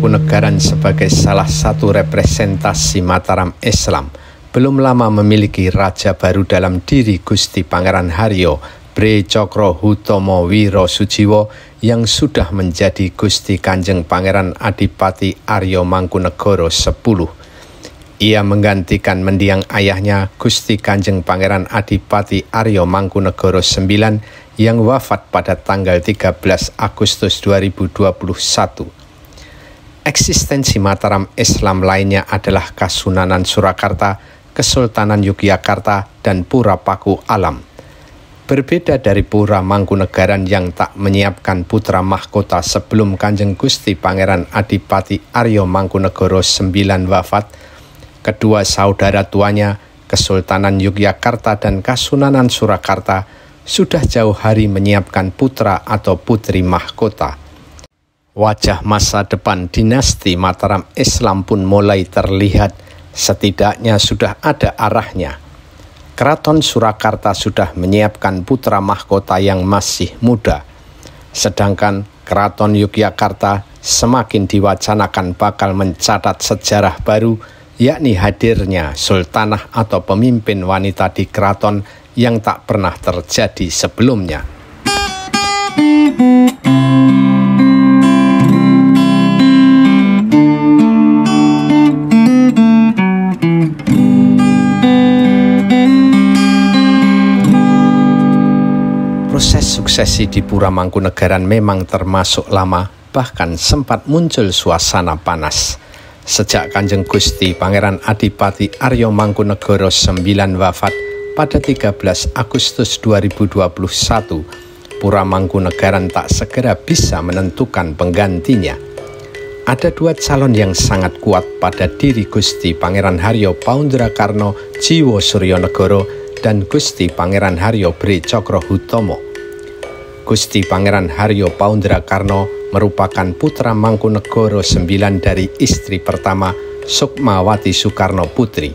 Mangkunegaran sebagai salah satu representasi Mataram Islam belum lama memiliki raja baru dalam diri Gusti Pangeran Haryo Bre Cokro Hutomo Wiro Sujiwo yang sudah menjadi Gusti Kanjeng Pangeran Adipati Aryo Mangkunegoro 10. Ia menggantikan mendiang ayahnya Gusti Kanjeng Pangeran Adipati Aryo Mangkunegoro 9 yang wafat pada tanggal 13 Agustus 2021. Eksistensi Mataram Islam lainnya adalah Kasunanan Surakarta, Kesultanan Yogyakarta, dan Pura Paku Alam. Berbeda dari Pura Mangkunegaran yang tak menyiapkan putra mahkota sebelum Kanjeng Gusti Pangeran Adipati Aryo Mangkunegoro 9 wafat, kedua saudara tuanya, Kesultanan Yogyakarta dan Kasunanan Surakarta, sudah jauh hari menyiapkan putra atau putri mahkota. Wajah masa depan dinasti Mataram Islam pun mulai terlihat, setidaknya sudah ada arahnya. Keraton Surakarta sudah menyiapkan putra mahkota yang masih muda, sedangkan Keraton Yogyakarta semakin diwacanakan bakal mencatat sejarah baru, yakni hadirnya sultanah atau pemimpin wanita di keraton yang tak pernah terjadi sebelumnya. Proses suksesi di Pura Mangkunegaran memang termasuk lama, bahkan sempat muncul suasana panas. Sejak Kanjeng Gusti Pangeran Adipati Aryo Mangkunegoro 9 wafat pada 13 Agustus 2021, Pura Mangkunegaran tak segera bisa menentukan penggantinya. Ada dua calon yang sangat kuat pada diri Gusti Pangeran Haryo Paundrakarno Jiwo Suryonegoro dan Gusti Pangeran Haryo Bre Cokro Hutomo. Gusti Pangeran Haryo Paundrakarno merupakan putra Mangkunegoro 9 dari istri pertama Sukmawati Soekarno Putri.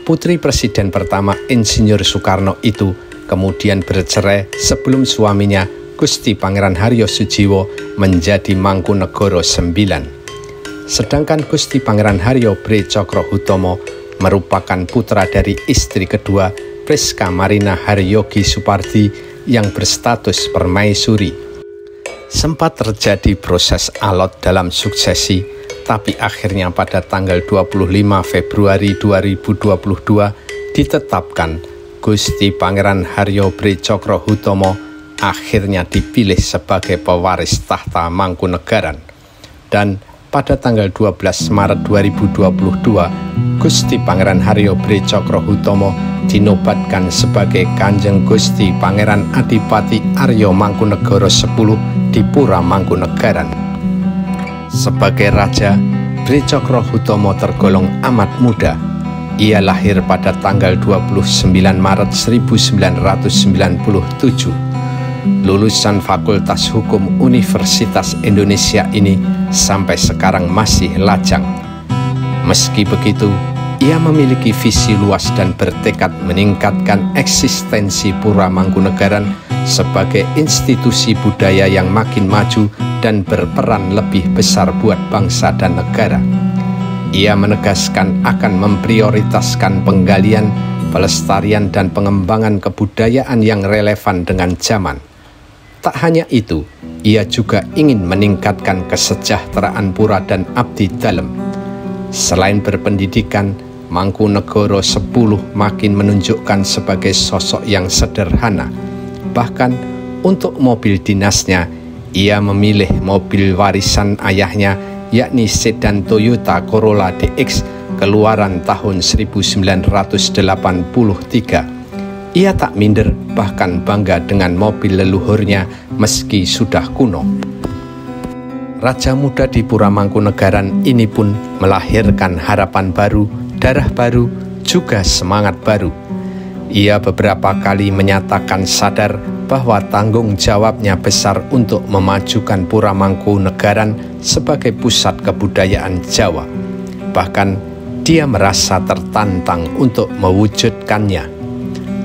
Putri Presiden pertama Insinyur Soekarno itu kemudian bercerai sebelum suaminya Gusti Pangeran Haryo Sujiwo menjadi Mangkunegoro 9. Sedangkan Gusti Pangeran Haryo Bre Cokro Hutomo merupakan putra dari istri kedua Priska Marina Haryogi Supardi yang berstatus permaisuri. Sempat terjadi proses alot dalam suksesi, tapi akhirnya pada tanggal 25 Februari 2022 ditetapkan Gusti Pangeran Haryo Bre Cokro Hutomo akhirnya dipilih sebagai pewaris tahta Mangkunegaran. Dan pada tanggal 12 Maret 2022, Gusti Pangeran Haryo Bre Cokro Hutomo dinobatkan sebagai Kanjeng Gusti Pangeran Adipati Aryo Mangkunegoro 10 di Pura Mangkunegaran. Sebagai raja, Bre Cokro Hutomo tergolong amat muda. Ia lahir pada tanggal 29 Maret 1997. Lulusan Fakultas Hukum Universitas Indonesia ini sampai sekarang masih lajang. Meski begitu, ia memiliki visi luas dan bertekad meningkatkan eksistensi Pura Mangkunegaran sebagai institusi budaya yang makin maju dan berperan lebih besar buat bangsa dan negara. Ia menegaskan akan memprioritaskan penggalian, pelestarian, dan pengembangan kebudayaan yang relevan dengan zaman. Tak hanya itu, ia juga ingin meningkatkan kesejahteraan pura dan abdi dalem. Selain berpendidikan, Mangkunegoro 10 makin menunjukkan sebagai sosok yang sederhana. Bahkan untuk mobil dinasnya, ia memilih mobil warisan ayahnya, yakni sedan Toyota Corolla DX keluaran tahun 1983. Ia tak minder, bahkan bangga dengan mobil leluhurnya meski sudah kuno. Raja muda di Pura Mangkunegaran ini pun melahirkan harapan baru, darah baru, juga semangat baru. Ia beberapa kali menyatakan sadar bahwa tanggung jawabnya besar untuk memajukan Pura Mangkunegaran sebagai pusat kebudayaan Jawa. Bahkan dia merasa tertantang untuk mewujudkannya.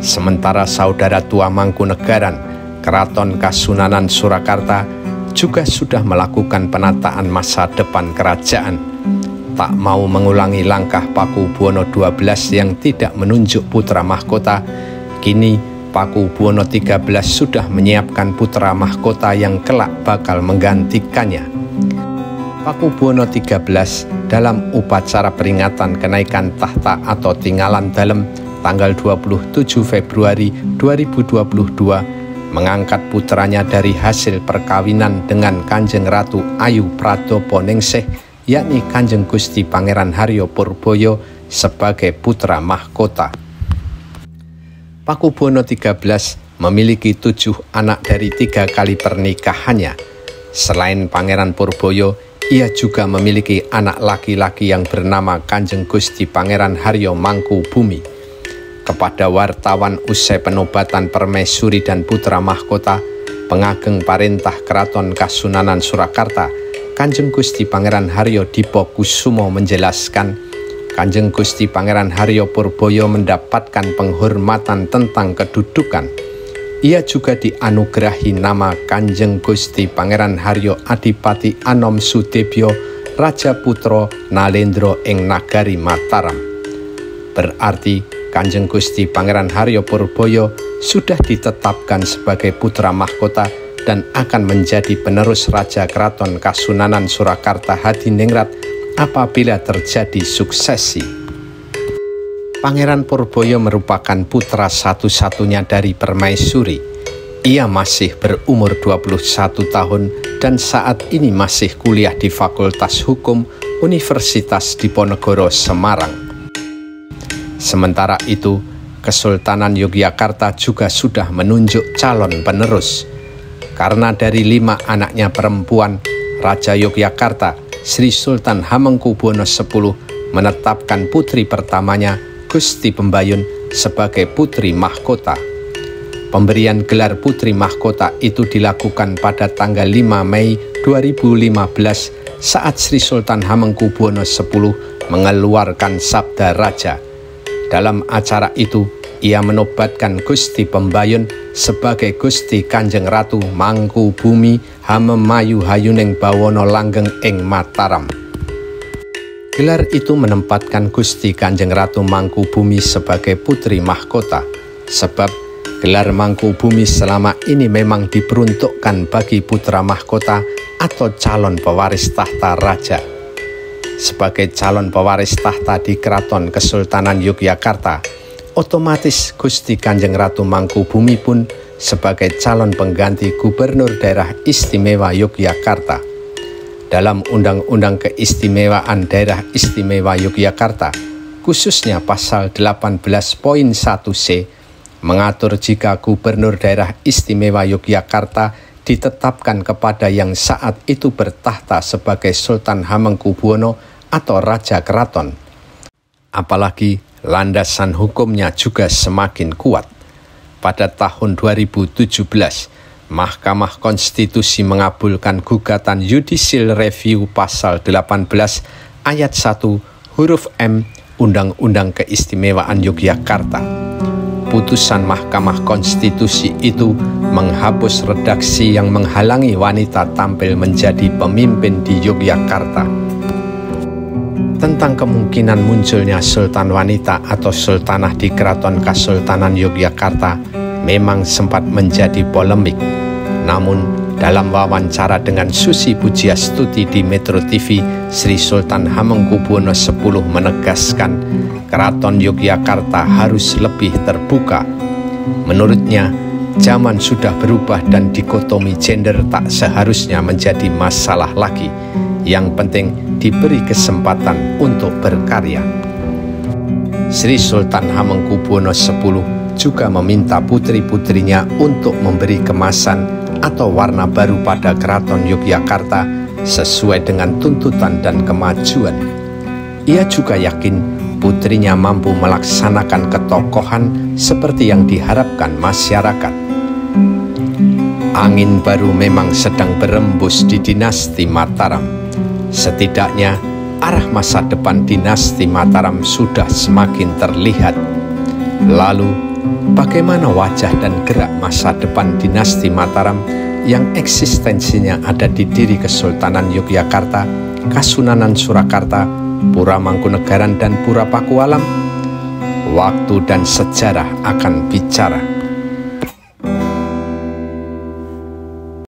Sementara saudara tua Mangkunegaran, Keraton Kasunanan Surakarta, juga sudah melakukan penataan masa depan kerajaan. Tak mau mengulangi langkah Pakubuwono XII yang tidak menunjuk putra mahkota, kini Pakubuwono XIII sudah menyiapkan putra mahkota yang kelak bakal menggantikannya. Pakubuwono XIII dalam upacara peringatan kenaikan tahta atau tinggalan dalem tanggal 27 Februari 2022 mengangkat putranya dari hasil perkawinan dengan Kanjeng Ratu Ayu Pradoponingsih, yakni Kanjeng Gusti Pangeran Haryo Purboyo sebagai putra mahkota. Pakubuwono XIII memiliki 7 anak dari 3 kali pernikahannya. Selain Pangeran Purboyo, ia juga memiliki anak laki-laki yang bernama Kanjeng Gusti Pangeran Haryo Mangkubumi. Kepada wartawan usai penobatan permaisuri dan putra mahkota, pengageng parentah Keraton Kasunanan Surakarta, Kanjeng Gusti Pangeran Haryo Dipokusumo menjelaskan, Kanjeng Gusti Pangeran Haryo Purboyo mendapatkan penghormatan tentang kedudukan. Ia juga dianugerahi nama Kanjeng Gusti Pangeran Haryo Adipati Anom Sudebyo Raja Putra Nalendra ing Nagari Mataram. Berarti Kanjeng Gusti Pangeran Haryo Purboyo sudah ditetapkan sebagai putra mahkota dan akan menjadi penerus Raja Keraton Kasunanan Surakarta Hadiningrat apabila terjadi suksesi. Pangeran Purboyo merupakan putra satu-satunya dari permaisuri. Ia masih berumur 21 tahun dan saat ini masih kuliah di Fakultas Hukum Universitas Diponegoro Semarang. Sementara itu, Kesultanan Yogyakarta juga sudah menunjuk calon penerus. Karena dari 5 anaknya perempuan, Raja Yogyakarta, Sri Sultan Hamengkubuwono X menetapkan putri pertamanya, Gusti Pembayun, sebagai putri mahkota. Pemberian gelar putri mahkota itu dilakukan pada tanggal 5 Mei 2015 saat Sri Sultan Hamengkubuwono X mengeluarkan Sabda Raja. Dalam acara itu, ia menobatkan Gusti Pembayun sebagai Gusti Kanjeng Ratu Mangkubumi Hamemayu Hayuning Bawono Langgeng ing Mataram. Gelar itu menempatkan Gusti Kanjeng Ratu Mangkubumi sebagai putri mahkota, sebab gelar Mangkubumi selama ini memang diperuntukkan bagi putra mahkota atau calon pewaris tahta raja. Sebagai calon pewaris tahta di Keraton Kesultanan Yogyakarta, otomatis Gusti Kanjeng Ratu Mangkubumi pun sebagai calon pengganti Gubernur Daerah Istimewa Yogyakarta. Dalam Undang-Undang Keistimewaan Daerah Istimewa Yogyakarta, khususnya pasal 18.1c, mengatur jika Gubernur Daerah Istimewa Yogyakarta ditetapkan kepada yang saat itu bertahta sebagai Sultan Hamengkubuwono atau Raja Keraton. Apalagi landasan hukumnya juga semakin kuat. Pada tahun 2017, Mahkamah Konstitusi mengabulkan gugatan Judicial Review pasal 18 ayat 1 huruf M Undang-Undang Keistimewaan Yogyakarta. Putusan Mahkamah Konstitusi itu menghapus redaksi yang menghalangi wanita tampil menjadi pemimpin di Yogyakarta. Tentang kemungkinan munculnya sultan wanita atau sultanah di Keraton Kasultanan Yogyakarta memang sempat menjadi polemik. Namun, dalam wawancara dengan Susi Pujiastuti di Metro TV, Sri Sultan Hamengkubuwono X menegaskan Keraton Yogyakarta harus lebih terbuka. Menurutnya, zaman sudah berubah dan dikotomi gender tak seharusnya menjadi masalah lagi. Yang penting diberi kesempatan untuk berkarya. Sri Sultan Hamengkubuwono X juga meminta putri-putrinya untuk memberi kemasan atau warna baru pada Keraton Yogyakarta sesuai dengan tuntutan dan kemajuan. Ia juga yakin putrinya mampu melaksanakan ketokohan seperti yang diharapkan masyarakat. Angin baru memang sedang berembus di dinasti Mataram. Setidaknya arah masa depan dinasti Mataram sudah semakin terlihat. Lalu, bagaimana wajah dan gerak masa depan dinasti Mataram yang eksistensinya ada di diri Kesultanan Yogyakarta, Kasunanan Surakarta, Pura Mangkunegaran, dan Pura Pakualam, waktu dan sejarah akan bicara.